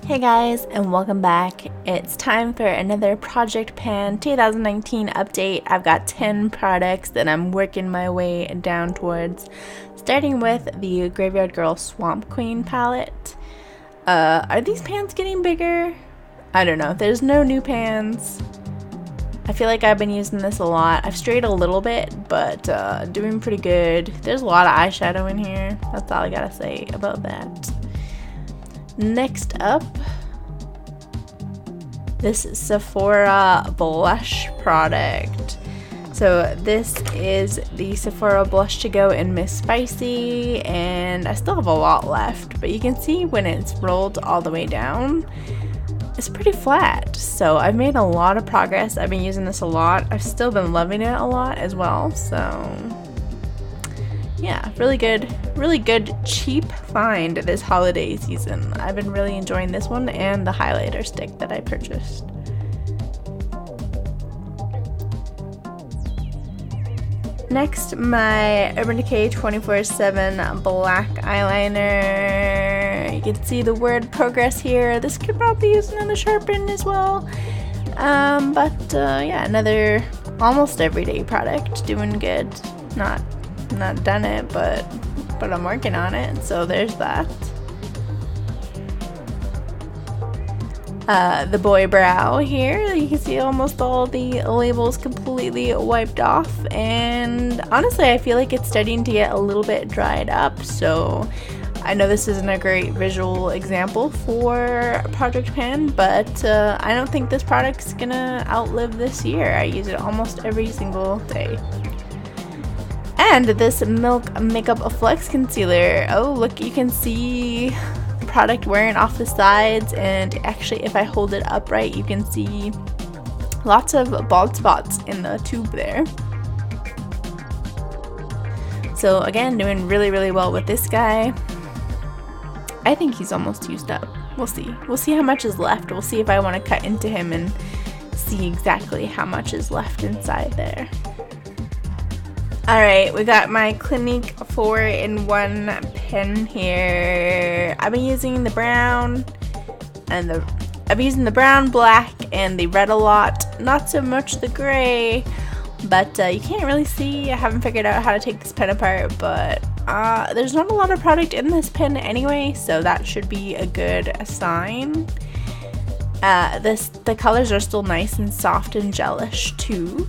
Hey guys, and welcome back. It's time for another Project Pan 2019 update. I've got 10 products that I'm working my way down towards, starting with the Graveyardgirl Swamp Queen palette. Are these pans getting bigger? I don't know. There's no new pans. I feel like I've been using this a lot. I've strayed a little bit, but doing pretty good. There's a lot of eyeshadow in here. That's all I gotta say about that. Next up, this Sephora blush product. So this is the Sephora Blush to Go in Miss Spicy, and I still have a lot left, but you can see when it's rolled all the way down, it's pretty flat. So I've made a lot of progress. I've been using this a lot. I've still been loving it a lot as well. So yeah, really good cheap find this holiday season. I've been really enjoying this one and the highlighter stick that I purchased. Next, my Urban Decay 24/7 black eyeliner. You can see the word progress here. This could probably use another sharpen as well. Yeah, another almost everyday product. Doing good. Not done it, but I'm working on it, so there's that. The boy brow here, you can see almost all the labels completely wiped off, and honestly I feel like it's starting to get a little bit dried up, so I know this isn't a great visual example for Project Pan, but I don't think this product's gonna outlive this year. I use it almost every single day. And this Milk Makeup Flex Concealer. Oh, look, you can see the product wearing off the sides, and actually if I hold it upright, you can see lots of bald spots in the tube there. So again, doing really well with this guy. I think he's almost used up. We'll see. We'll see how much is left. We'll see if I want to cut into him and see exactly how much is left inside there. Alright, we got my Clinique 4-in-1 pen here. I've been using the brown and black, and the red a lot. Not so much the gray, but you can't really see. I haven't figured out how to take this pen apart, but there's not a lot of product in this pen anyway, so that should be a good sign. The colors are still nice and soft and gelish too.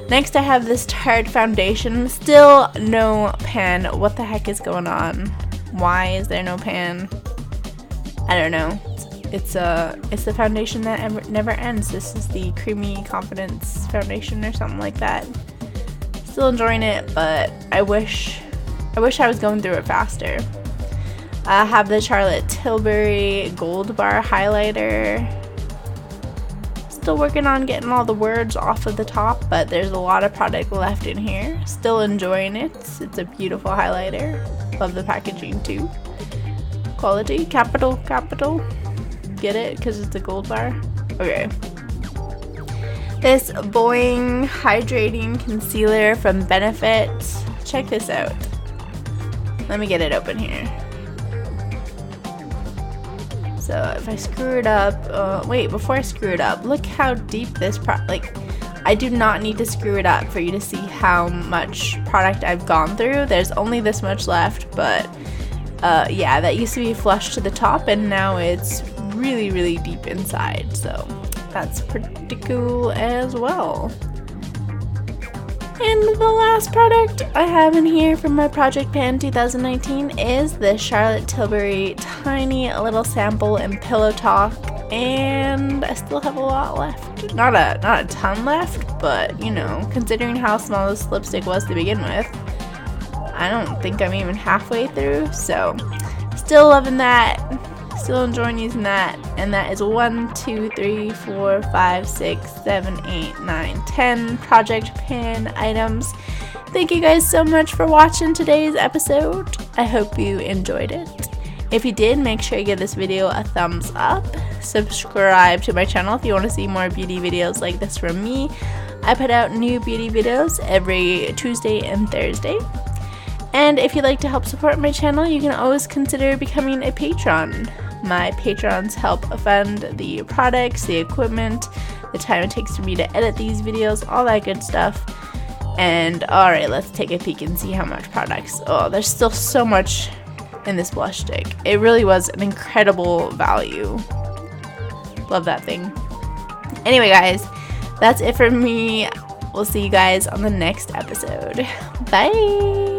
Next I have this Tarte foundation. Still no pan. What the heck is going on? Why is there no pan? I don't know. It's the foundation that never ends. This is the Creamy Confidence foundation or something like that. Still enjoying it, but I wish I was going through it faster. I have the Charlotte Tilbury Gold Bar highlighter. Still working on getting all the words off of the top, but there's a lot of product left in here. Still enjoying it. It's a beautiful highlighter. Love the packaging too. Quality, capital. Get it? Because it's a gold bar? Okay. This Boing Hydrating Concealer from Benefit. Check this out. Let me get it open here. So if I screw it up, wait, before I screw it up, look how deep this I do not need to screw it up for you to see how much product I've gone through. There's only this much left, but yeah, that used to be flush to the top, and now it's really deep inside, so that's pretty cool as well. And the last product I have in here from my Project Pan 2019 is the Charlotte Tilbury Tiny Little Sample in Pillow Talk, and I still have a lot left. Not a ton left, but you know, considering how small this lipstick was to begin with, I don't think I'm even halfway through, so still loving that. Still enjoying using that, and that is 1, 2, 3, 4, 5, 6, 7, 8, 9, 10 Project Pan items. Thank you guys so much for watching today's episode. I hope you enjoyed it. If you did, make sure you give this video a thumbs up. Subscribe to my channel if you want to see more beauty videos like this from me. I put out new beauty videos every Tuesday and Thursday. And if you'd like to help support my channel, you can always consider becoming a patron. My patrons help fund the products, the equipment, the time it takes for me to edit these videos, all that good stuff. And alright, let's take a peek and see how much products. Oh, there's still so much in this blush stick. It really was an incredible value. Love that thing. Anyway, guys, that's it for me. We'll see you guys on the next episode. Bye!